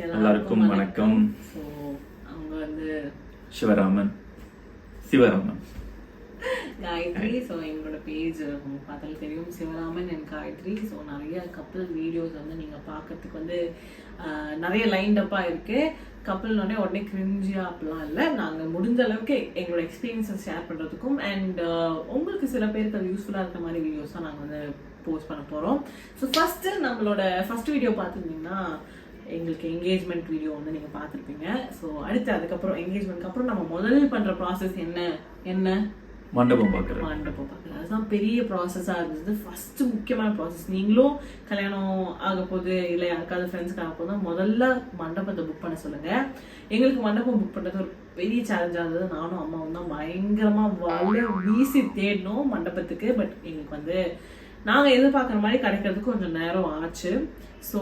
எல்லாருக்கும் வணக்கம். ஸோ அவங்க வந்து சிவராமன் காயத்ரி. ஸோ எங்களோட பேஜ் பார்த்தாலும் தெரியும், சிவராமன் அண்ட் காயத்ரி. ஸோ நிறைய கப்பல் வீடியோஸ் வந்து நீங்கள் பார்க்கறதுக்கு வந்து நிறைய லைன்டப்பாக இருக்குது. கப்பல்னோடனே உடனே கிரிஞ்சியா அப்படிலாம் இல்லை. நாங்கள் முடிஞ்ச அளவுக்கு எங்களோட எக்ஸ்பீரியன்ஸை ஷேர் பண்ணுறதுக்கும் அண்ட் உங்களுக்கு சில பேருக்கு அது யூஸ்ஃபுல்லாக இருக்கிற மாதிரி வீடியோஸ் தான் நாங்கள் வந்து போஸ்ட் பண்ண போகிறோம். ஸோ நம்மளோட ஃபர்ஸ்ட் வீடியோ பார்த்துருந்தீங்கன்னா எங்களுக்கு என்கேஜ்மெண்ட் வீடியோ வந்து நீங்கள் பார்த்துருப்பீங்க. ஸோ அதுக்கப்புறம் என்கேஜ்மெண்ட்க்கு அப்புறம் நம்ம முதல் பண்ணுற ப்ராசஸ் என்ன மண்டபம் பார்க்குறது. அதுதான் பெரிய ப்ராசஸாக இருந்தது. ஃபர்ஸ்ட் முக்கியமான ப்ராசஸ். நீங்களும் கல்யாணம் ஆக போது இல்லை யாருக்காவது ஃப்ரெண்ட்ஸ்க்கு ஆக போதும் முதல்ல மண்டபத்தை புக் பண்ண சொல்லுங்க. எங்களுக்கு மண்டபம் புக் பண்ணுறது ஒரு பெரிய சேலஞ்சாக இருந்தது. நானும் அம்மாவும் தான் பயங்கரமாக வீசி தேடணும் மண்டபத்துக்கு. பட் எங்களுக்கு வந்து நாங்கள் எதிர்பார்க்குற மாதிரி கிடைக்கிறதுக்கு கொஞ்சம் நேரம் ஆச்சு. ஸோ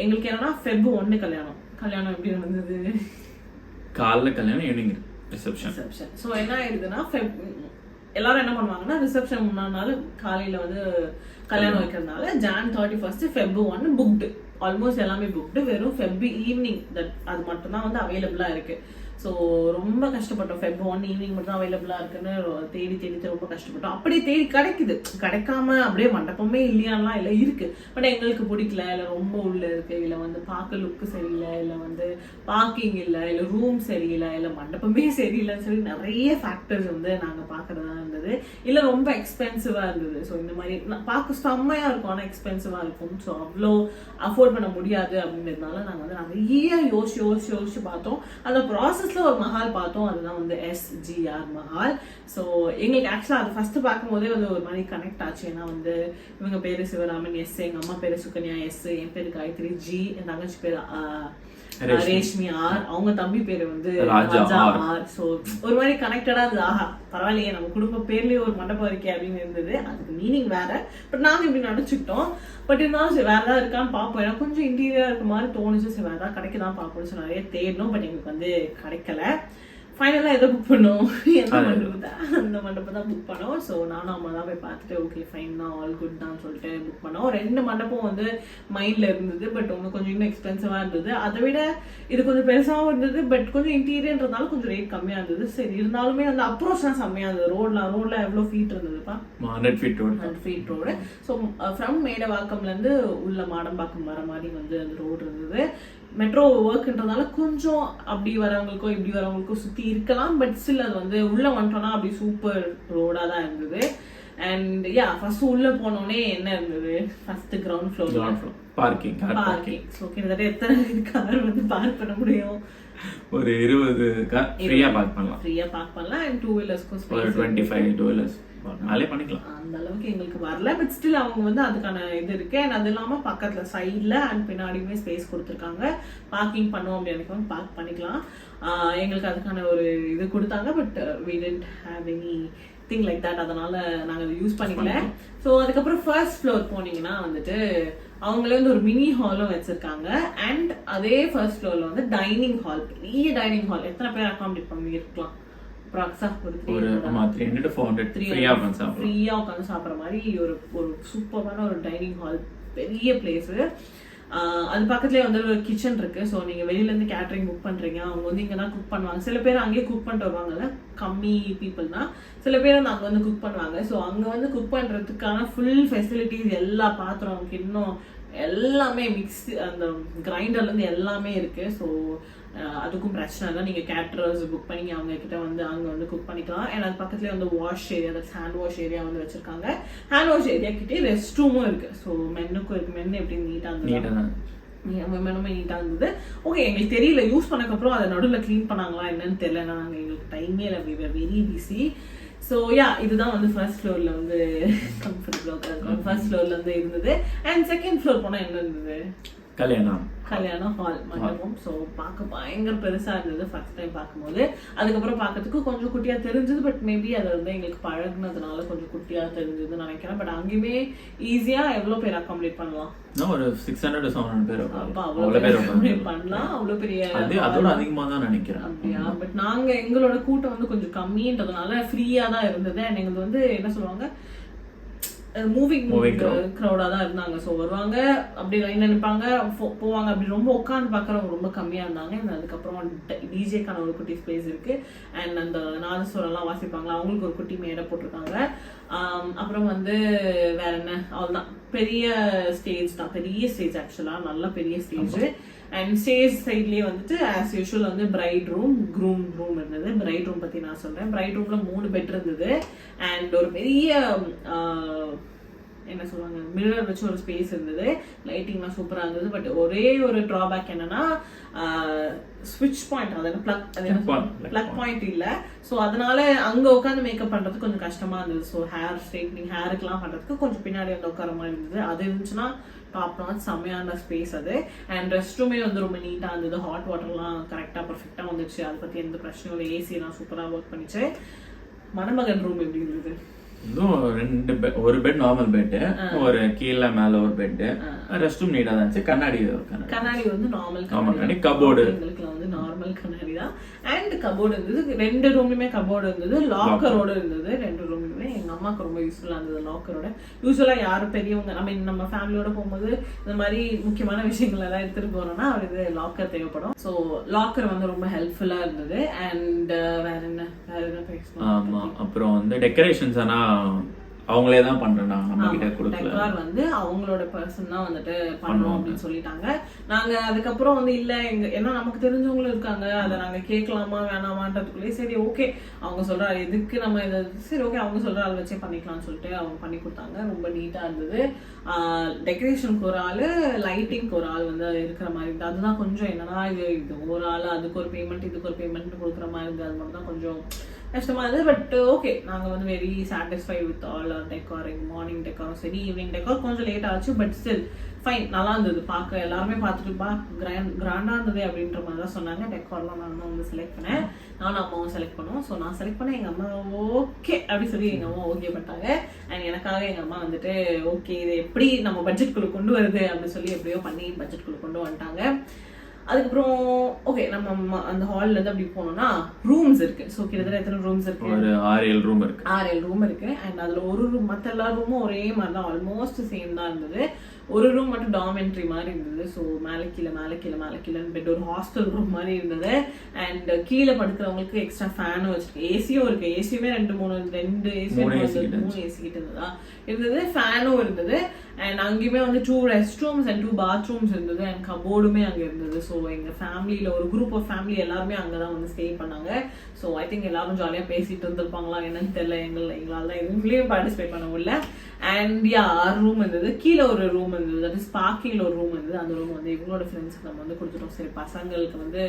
எங்களுக்கு என்னன்னா Feb 1 கல்யாணம் எப்படி நடந்தது? காலைல கல்யாணம், ஈவினிங் ரிசப்ஷன். ஸோ என்ன ஆயிடுதுன்னா எல்லாரும் என்ன பண்ணுவாங்கன்னா ரிசப்ஷன் முன்னாடி நாள் காலையில வந்து கல்யாணம் வைக்கிறதுனால Jan 31 Feb 1 புக்டு. ஆல்மோஸ்ட் எல்லாமே புக்டு. வெறும் Feb ஈவினிங் அது மட்டும்தான் வந்து அவைலபிளா இருக்கு. ஸோ ரொம்ப கஷ்டப்பட்டோம். Feb 1 ஈவினிங் மட்டும் தான் அவைலபிளா இருக்குன்னு தேடி ரொம்ப கஷ்டப்பட்டோம். அப்படியே தேடி கிடைக்காம அப்படியே மண்டபமே இல்லையாலாம் இல்லை, இருக்கு. பட் எங்களுக்கு பிடிக்கல, இல்லை ரொம்ப உள்ள இருக்கு, இல்லை வந்து பார்க்க லுக்கு சரியில்லை, இல்லை வந்து பார்க்கிங் இல்லை, இல்லை ரூம் சரியில்லை, இல்லை மண்டபமே சரியில்லைன்னு சொல்லி நிறைய ஃபேக்டர்ஸ் வந்து நாங்கள் பார்க்கறதா இருந்தது. இல்லை ரொம்ப எக்ஸ்பென்சிவா இருந்தது. ஸோ இந்த மாதிரி பார்க்க செம்மையா இருக்கும், ஆனால் எக்ஸ்பென்சிவா இருக்கும். ஸோ அவ்வளோ அஃபோர்ட் பண்ண முடியாது அப்படின்றதுனால நாங்கள் வந்து நிறைய யோசிச்சு பார்த்தோம். அந்த ப்ராசஸ் ஒரு மஹால் பார்த்தோம். அதுதான் வந்து SGR மஹால். ஸோ எங்களுக்கு ஆக்சுவலாக அது ஃபர்ஸ்ட் பார்க்கும்போதே வந்து ஒரு மாதிரி கனெக்ட் ஆச்சு. ஏன்னா வந்து இவங்க பேரு சிவராமன் S, எங்க அம்மா பேரு சுகன்யா S, என் பேரு காயத்ரி G, என் தங்கச்சி பேரு ரேஷ்மி R, அவங்க தம்பி பேரு வந்து ராஜா R. ஸோ ஒரு மாதிரி கனெக்டடா இருந்தது. ஆஹா பரவாயில்லையே, நம்ம குடும்ப பேர்லயே ஒரு மண்டபம் இருக்கே அப்படின்னு இருந்தது. அதுக்கு மீனிங் வேற, பட் நாங்க இப்படி நினைச்சுக்கிட்டோம். பட் இருந்தாலும் சரி வேற ஏதாவது இருக்கான்னு பார்ப்போம். ஏன்னா கொஞ்சம் இன்டீரியரா இருக்க மாதிரி தோணுச்சு. சரி வேற ஏதாவது கிடைக்குதான் பார்ப்போம்னு சொல்லி நிறைய தேடணும். பட் எங்களுக்கு வந்து கிடைக்கல. ஃபைனலாக எதை புக் பண்ணோம்? எந்த மண்டபம் தான்? அந்த மண்டபம் தான் புக் பண்ணோம். ஸோ நானும் அம்மா தான் போய் பார்த்துட்டு ஓகே ஃபைன் தான், ஆல் குட் தான் சொல்லிட்டு புக் பண்ணோம். 2 மண்டபம் வந்து மைண்டில் இருந்தது. பட் ஒன்று கொஞ்சம் இன்னும் எக்ஸ்பென்சிவாக இருந்தது. அதை விட இது கொஞ்சம் பெருசாகவும் இருந்தது. பட் கொஞ்சம் இன்டீரியர்ன்றதால கொஞ்சம் ரேட் கம்மியாக இருந்தது. சரி இருந்தாலுமே அந்த அப்ரோச்லாம் செம்மையாக இருந்தது. ரோட்ல எவ்வளோ ஃபீட் இருந்ததுப்பா? 100 ஃபீட் ரோடு. ஸோ ஃப்ரம் மேடவாக்கம்லேருந்து உள்ள மாடம்பாக்கம் வர மாதிரி வந்து அந்த ரோடு இருந்தது. மெட்ரோ ஒர்க்ன்றதால கொஞ்சம் அப்படி வரவங்களுக்கோ இப்படி வரவங்களுக்கோ சுற்றி இருக்கலாம். பட் ஸ்டில் அது வந்து உள்ள வந்துட்டோம்னா அப்படி சூப்பர் ரோடாக தான் இருந்தது. அண்ட் ஃபர்ஸ்ட் உள்ள போனோடனே என்ன இருந்தது? First ground floor parking. So கிட்டத்தட்ட எத்தனை கார் வந்து பார்க் பண்ண முடியும்? ஒரு 20 கார் ஃப்ரீயா பார்க் பண்ணலாம். அண்ட் 2 வீலர்ஸ்க்கும் 25 2 வீலர்ஸ் நாளே பண்ணிக்கலாம். அந்த அளவுக்கு எங்களுக்கு வரல. பட் ஸ்டில் அவங்க வந்து அதுக்கான இது இருக்கு. அண்ட் அது இல்லாம பக்கத்துல சைட்ல அண்ட் பின்னாடியுமே ஸ்பேஸ் கொடுத்துருக்காங்க. பார்க்கிங் பண்ணோம் அப்படின்னு பார்க் பண்ணிக்கலாம். எங்களுக்கு அதுக்கான ஒரு இது கொடுத்தாங்க. But we didn't have any thing like that. அதனால நாங்க அதை யூஸ் பண்ணிக்கல. ஸோ அதுக்கப்புறம் ஃபர்ஸ்ட் ஃப்ளோர் போனீங்கன்னா வந்துட்டு அவங்களே வந்து ஒரு மினி ஹாலும் வச்சிருக்காங்க. அண்ட் அதே ஃபர்ஸ்ட் ஃப்ளோர்ல வந்து டைனிங் ஹால், பெரிய டைனிங் ஹால். எத்தனை பேர் அகாமடேட் பண்ணி இருக்கலாம்? ஃப்ரீயா உட்காந்து சாப்பிட்ற மாதிரி ஒரு சூப்பரான ஒரு டைனிங் ஹால், பெரிய பிளேஸ். அது பக்கத்துலேயே வந்து ஒரு கிச்சன் இருக்கு. ஸோ நீங்க வெளியில இருந்து கேட்டரிங் புக் பண்றீங்க, அவங்க வந்து இங்க தான் குக் பண்ணுவாங்க. சில பேர் அங்கேயே குக் பண்ணிட்டு வருவாங்கல்ல, கம்மி பீப்புள்னா சில பேர் வந்து அங்கே வந்து குக் பண்ணுவாங்க. ஸோ அங்கே வந்து குக் பண்றதுக்கான ஃபுல் ஃபெசிலிட்டிஸ், எல்லா பாத்திரம் கிண்ணம் எல்லாமே மிக்ஸ், அந்த கிரைண்டர்லேருந்து எல்லாமே இருக்கு. ஸோ அதுக்கும் பிரச்சனை இல்லை. நீங்கள் கேட்டரர்ஸ் புக் பண்ணி அவங்க கிட்ட வந்து அங்கே வந்து குக் பண்ணிக்கலாம். அண்ட் அது பக்கத்துலேயே வந்து வாஷ் ஏரியா, அந்த ஹேண்ட் வாஷ் ஏரியா வந்து வச்சிருக்காங்க. ஹேண்ட் வாஷ் ஏரியா கிட்டே ரெஸ்ட் ரூமும் இருக்கு. ஸோ மென்னுக்கும் இருக்கு. மென்னு எப்படி நீட்டாக இருந்தது, மெனுமே நீட்டாக இருந்தது. ஓகே எங்களுக்கு தெரியல, யூஸ் பண்ணக்கப்புறம் அதை நடுவில் க்ளீன் பண்ணாங்களா என்னன்னு தெரியல. நாங்கள் எங்களுக்கு டைமே இல்லை, we were very busy. So இதுதான் வந்து ஃபர்ஸ்ட் ஃப்ளோர்ல வந்து கம்ஃபர்டபுளாக ஃபர்ஸ்ட் ஃப்ளோர்ல வந்து இருந்தது. அண்ட் செகண்ட் ஃப்ளோர் போனால் என்ன இருந்தது? கல்யாணம் ஹால், மண்டபம். ஸோ பார்க்க பயங்கர பெருசா இருந்தது ஃபர்ஸ்ட் டைம் பார்க்கும்போது. அதுக்கப்புறம் பார்க்கறதுக்கு கொஞ்சம் குட்டியா தெரிஞ்சது. பட் மேபி அதை வந்து எங்களுக்கு பழகுனதுனால கொஞ்சம் குட்டியா தெரிஞ்சதுன்னு நினைக்கிறேன். பட் அங்கேயுமே ஈஸியா எவ்வளோ பேர் அகாமடேட் பண்ணலாம்? ஒரு 600 to 700 பேர் பண்ணலாம். அவ்வளோ பெரிய, அதோட அதிகமா தான் நினைக்கிறேன். அப்படியா? பட் நாங்க எங்களோட கூட்டம் வந்து கொஞ்சம் கம்மின்றதுனால ஃப்ரீயா தான் இருந்தது. அண்ட் எங்களுக்கு வந்து என்ன சொல்லுவாங்க, மூவிங் க்ரௌடா தான் இருந்தாங்க. ஸோ வருவாங்க, அப்படி லைன்ல நிற்பாங்க, போவாங்க. அப்படி ரொம்ப உட்காந்து பார்க்குறவங்க ரொம்ப கம்மியா இருந்தாங்க. அதுக்கப்புறம் டிஜேக்கான ஒரு குட்டி ஸ்பேஸ் இருக்கு. அண்ட் அந்த நாதஸ்வரம்லாம் வாசிப்பாங்களா, அவங்களுக்கு ஒரு குட்டி மேடை போட்டிருக்காங்க. அப்புறம் வந்து வேற என்ன, அவ்வளோதான். பெரிய ஸ்டேஜ் தான், பெரிய ஸ்டேஜ் ஆக்சுவலா, நல்ல பெரிய ஸ்டேஜ். அண்ட் ஸ்டேஜ் சைட்லயே வந்துட்டு ஆஸ் யூஷுவல் வந்து பிரைட் ரூம், க்ரூம் ரூம் இருந்தது. பிரைட் ரூம் பத்தி நான் சொல்றேன். பிரைட் ரூம்ல 3 பெட் இருந்தது. அண்ட் ஒரு பெரிய என்ன சொல்லுவாங்க, மிரர் வச்சு ஒரு ஸ்பேஸ் இருந்தது. லைட்டிங்லாம் சூப்பரா இருந்தது. பட் ஒரே ஒரு டிராபேக் என்னன்னா, ஸ்விட்ச் பாயிண்ட், அதாவது பிளக் பாயிண்ட் இல்ல. ஸோ அதனால அங்க உட்காந்து மேக்கப் பண்றதுக்கு கொஞ்சம் கஷ்டமா இருந்தது. ஸோ ஹேர் ஸ்ட்ரைட்னிங், ஹேருக்குலாம் பண்றதுக்கு கொஞ்சம் பின்னாடி வந்து உட்கார மாதிரி இருந்தது. அது இருந்துச்சுன்னா டாப் நாச் செம்மையான ஸ்பேஸ் அது. அண்ட் ரெஸ்ட் ரூமே வந்து ரொம்ப நீட்டா இருந்தது. ஹாட் வாட்டர்லாம் கரெக்டா பர்ஃபெக்டா வந்துச்சு. அதை பத்தி எந்த பிரச்சனையும் இல்லை. ஏசி எல்லாம் சூப்பரா ஒர்க் பண்ணிச்சு. மணமகன் ரூம் எப்படி இருந்தது? ஒரு பெட் நார்மல் பெட், ஒரு கீழே மேல ஒரு பெட், ரெஸ்ட் ரூம் நீட்டா தான் இருந்துச்சு. கண்ணாடி வந்து நார்மல் கண்ணாடி, கபோர்டு எங்களுக்கு வந்து நார்மல் கண்ணாடி தான். அண்ட் கபோர்டு இருந்தது. 2 ரூம்லயுமே கபோர்டு இருந்தது. லாக்கரோட இருந்தது 2 ரூம்லயுமே. எங்க அம்மாக்கு ரொம்ப யூஸ்ஃபுல்லா இருந்தது லாக்கரோட. யூஸ்வலா யாரும் பெரியவங்க நம்ம ஃபேமிலியோட போகும்போது இந்த மாதிரி முக்கியமான விஷயங்கள் எல்லாம் எடுத்துட்டு போறோம்னா அவருக்கு லாக்கர் தேவைப்படும். ஸோ லாக்கர் வந்து ரொம்ப ஹெல்ப்ஃபுல்லா இருந்தது. அண்ட் வேற என்ன பேசணும்? ஆமா, அப்புறம் வந்து டெக்கரேஷன்ஸ் ஆனா அவங்களே தான் பண்றேன். நம்ம கிட்ட கொடுக்கல. டெக்கார் வந்து அவங்களோட பர்சன் தான் வந்துட்டு பண்ணணும் அப்படின்னு சொல்லிட்டாங்க. நாங்க அதுக்கப்புறம் வந்து இல்ல ஏன்னா நமக்கு தெரிஞ்சவங்களும் இருக்காங்க, அதை நாங்க கேட்கலாமா வேணாமான்றதுக்குள்ளே சரி ஓகே அவங்க சொல்ற எதுக்கு நம்ம இதை சரி ஓகே அவங்க சொல்ற ஆள் வச்சே பண்ணிக்கலாம்னு சொல்லிட்டு அவங்க பண்ணி கொடுத்தாங்க. ரொம்ப நீட்டா இருந்தது. டெக்கரேஷனுக்கு ஒரு ஆள், லைட்டிங்க்கு ஒரு ஆள் வந்து இருக்கிற மாதிரி இருந்தது. அதுதான் கொஞ்சம் என்னன்னா இது ஒரு ஆள் அதுக்கு ஒரு பேமெண்ட் இதுக்கு ஒரு பேமெண்ட் கொடுக்குற மாதிரி இருந்தது. அது மட்டும் தான் கொஞ்சம் கஷ்டமா இருந்தது. பட் ஓகே, நாங்க வந்து வெரி சாட்டிஸ்ஃபை வித் ஆல் டெக்காரிங். மார்னிங் டெக்காரும் சரி, ஈவினிங் டெக்கார் கொஞ்சம் லேட் ஆச்சு. பட் ஸ்டில் ஃபைன், நல்லா இருந்தது. பார்க்க எல்லாருமே பார்த்துட்டு கிராண்டா இருந்தது அப்படின்ற மாதிரி தான் சொன்னாங்க. டெக்கார்லாம் நான் வந்து செலக்ட் பண்ணேன், நானும் அம்மாவும் செலக்ட் பண்ணோம். ஸோ நான் செலக்ட் பண்ணேன், எங்க அம்மா ஓகே அப்படி சொல்லி எங்க அம்மா ஓகே பண்ணிட்டாங்க. அண்ட் எனக்காக எங்க அம்மா வந்துட்டு ஓகே இது எப்படி நம்ம பட்ஜெட்குள்ள கொண்டு வருது அப்படின்னு சொல்லி எப்படியோ பண்ணி பட்ஜெட்குள்ள கொண்டு வந்துட்டாங்க. அதுக்கப்புறம் ஓகே நம்ம அந்த ஹால்ல இருந்து அப்படி போனோம்னா ரூம்ஸ் இருக்கு. ஸோ கிட்டத்தட்ட எத்தனை ரூம்ஸ் இருக்கு? ஒரு 6-7 ரூம் இருக்கு. 6-7 ரூம் இருக்கு. அண்ட் அதுல ஒரு ரூம், மற்ற எல்லா ரூமும் ஒரே மாதிரி தான், ஆல்மோஸ்ட் சேம் தான் இருந்தது. ஒரு ரூம் மட்டும் டாமெண்ட்ரி மாதிரி இருந்தது. ஸோ மேலே கீழே பெட், ஒரு ஹாஸ்டல் ரூம் மாதிரி இருந்தது. அண்ட் கீழே படுக்கிறவங்களுக்கு எக்ஸ்ட்ரா ஃபேனும் வச்சிருக்கு. ஏசியும் இருக்கு. ஏசியுமே 2 ஏசி 3 ஏசி கிட்ட இருந்தது. ஃபேனும் இருந்தது. அண்ட் அங்கேயுமே வந்து 2 ரெஸ்ட் ரூம்ஸ் அண்ட் 2 பாத்ரூம்ஸ் இருந்தது. அண்ட் கபோர்டுமே அங்கே இருந்தது. ஸோ எங்க ஃபேமிலியில ஒரு குரூப் ஆஃப் ஃபேமிலி எல்லாருமே அங்கதான் வந்து ஸ்டே பண்ணாங்க. ஸோ ஐ திங்க் எல்லாரும் ஜாலியா பேசிட்டு இருந்திருப்பாங்களா என்னன்னு தெரியல. எங்களால தான் எதுவுமே பார்ட்டிசிபேட் பண்ண முடியல. அண்ட் 6 ரூம் இருந்தது. கீழே ஒரு ரூம் இருந்தது, தட் இஸ் பார்க்கிங்ல ஒரு ரூம் இருந்தது. அந்த ரூம் வந்து இவங்களோட ஃப்ரெண்ட்ஸ்க்கு நம்ம வந்து கொடுத்துட்டோம். சரி பசங்களுக்கு வந்து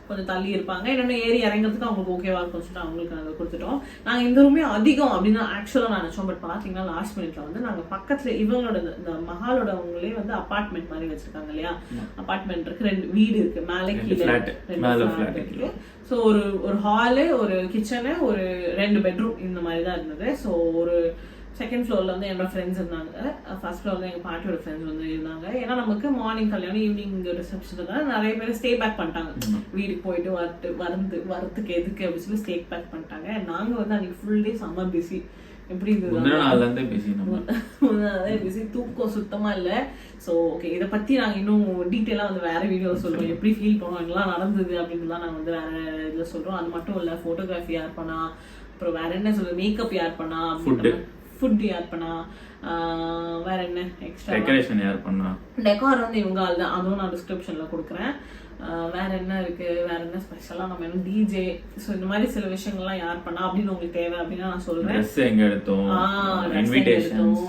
கொஞ்சம் தள்ளி இருப்பாங்க, இன்னொன்று ஏறி இறங்கிறதுக்கு அவங்களுக்கு ஓகேவா இருக்கும் சொல்லிட்டு அவங்களுக்கு நாங்கள் கொடுத்துட்டோம். நாங்கள் இந்த ரூமே அதிகம் அப்படின்னு ஆக்சுவலாக நான் நினச்சோம். பட் பார்த்தீங்கன்னா லாஸ்ட் மினிட்ல வந்து நாங்கள் பக்கத்துல இவங்களோட இந்த மஹாலோட அவங்களே வந்து அபார்ட்மெண்ட் மாதிரி வச்சிருக்காங்க இல்லையா. அபார்ட்மெண்ட் இருக்கு, 2 வீடு இருக்கு, மேலே கீழே 2 ஃபிளாட் இருக்கு. ஸோ ஒரு ஹாலு, ஒரு கிச்சனு, ஒரு 2 பெட்ரூம் இந்த மாதிரி தான் இருந்தது. ஸோ ஒரு செகண்ட் ஃப்ளோர்ல வந்து என்னோட ஃப்ரெண்ட்ஸ் இருந்தாங்க. ஃபர்ஸ்ட் ஃப்ளோர்ல எங்க பாட்டியோட ஃப்ரெண்ட்ஸ் வந்து இருந்தாங்க. ஏன்னா நமக்கு மார்னிங் கல்யாணம் ஈவினிங் ரிசப்ஷன் தான் நிறைய பேர் ஸ்டே பேக் பண்ணிட்டாங்க. வீட்டுக்கு போயிட்டு வரத்துக்கு எதுக்கு அப்படின்னு சொல்லி ஸ்டே பேக் பண்ணிட்டாங்க. நாங்க வந்து அன்னைக்கு ஃபுல் டே செம்ம பிஸி. எப்படி இருந்தது? பிஸி, தூக்கம் சுத்தமா இல்ல. ஸோ ஓகே, இதை பத்தி நாங்க இன்னும் டீட்டெயிலா வந்து வேற வீடியோ சொல்றோம். எப்படி ஃபீல் பண்ணோம், எல்லாம் நடந்தது அப்படின்னுலாம் நாங்க வந்து வேற இதுல சொல்றோம். அது மட்டும் இல்ல, போட்டோகிராஃபி யார் பண்ணா, அப்புறம் வேற என்ன சொல்றது, மேக்கப் யார் பண்ணா, ஃபுட் யார் பண்ணா, வேற என்ன எக்ஸ்ட்ரா டெக்கரேஷன் யார் பண்ணா, டெக்கார் வந்து இவங்க ஆள் தான். அதுவும் நான் டிஸ்கிரிப்ஷன்ல கொடுக்குறேன். வேற என்ன இருக்கு, வேற என்ன ஸ்பெஷலா நம்ம என்ன டிஜே, ஸோ இந்த மாதிரி சில விஷயங்கள்லாம் யார் பண்ணா அப்படின்னு உங்களுக்கு தேவை அப்படின்னா நான் சொல்றேன். எங்க எடுத்தோம்,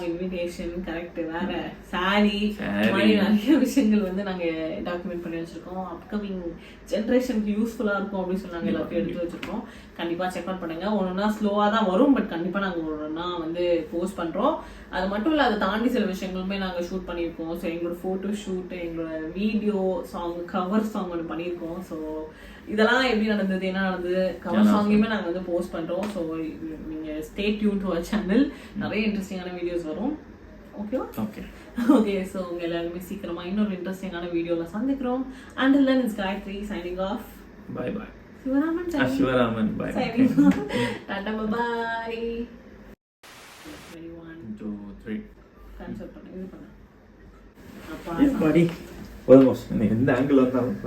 இன்விடேஷன் கரெக்ட், வேற சாரி, மாதிரி நிறைய விஷயங்கள் வந்து நாங்க டாக்குமெண்ட் பண்ணி வச்சிருக்கோம். அப்கமிங் ஜென்ரேஷனுக்கு யூஸ்ஃபுல்லா இருக்கும் அப்படின்னு சொல்லி நாங்க எல்லாத்தையும் எடுத்து வச்சிருக்கோம். கண்டிப்பா செக் அவுட் பண்ணுங்க. ஒன்னொன்னா ஸ்லோவா தான் வரும், பட் கண்டிப்பா நாங்க ஒன்னொன்னா வந்து போஸ்ட் பண்றோம். அது மட்டும் இல்ல, அதை தாண்டி சில விஷயங்களுமே நாங்க ஷூட் பண்ணியிருக்கோம். ஸோ எங்களோட போட்டோ ஷூட், எங்களோட வீடியோ சாங், கவர் சாங் ஒன்று பண்ணியிருக்கோம். ஸோ இதெல்லாம் எப்படி நடந்தது, என்ன நடந்தது, கவர் சாங்கையுமே நாங்கள் வந்து போஸ்ட் பண்றோம். ஸோ நீங்க stay tuned to our channel, நிறைய இன்ட்ரெஸ்டிங்கான வீடியோஸ் வரும். ஓகேவா? ஓகே. ஸோ உங்க எல்லாருமே சீக்கிரமா இன்னொரு இன்ட்ரெஸ்டிங்கான வீடியோல சந்திக்கிறோம். Until then, it's Gayatri signing off. Bye bye. Shivaraman bye. Signing off. Tata bye bye. 1, 2, 3 free. Cancel பண்ணு, இது பண்ணு. அப்பா போதும் boss. எந்த ஆங்கிள் வந்தாலும்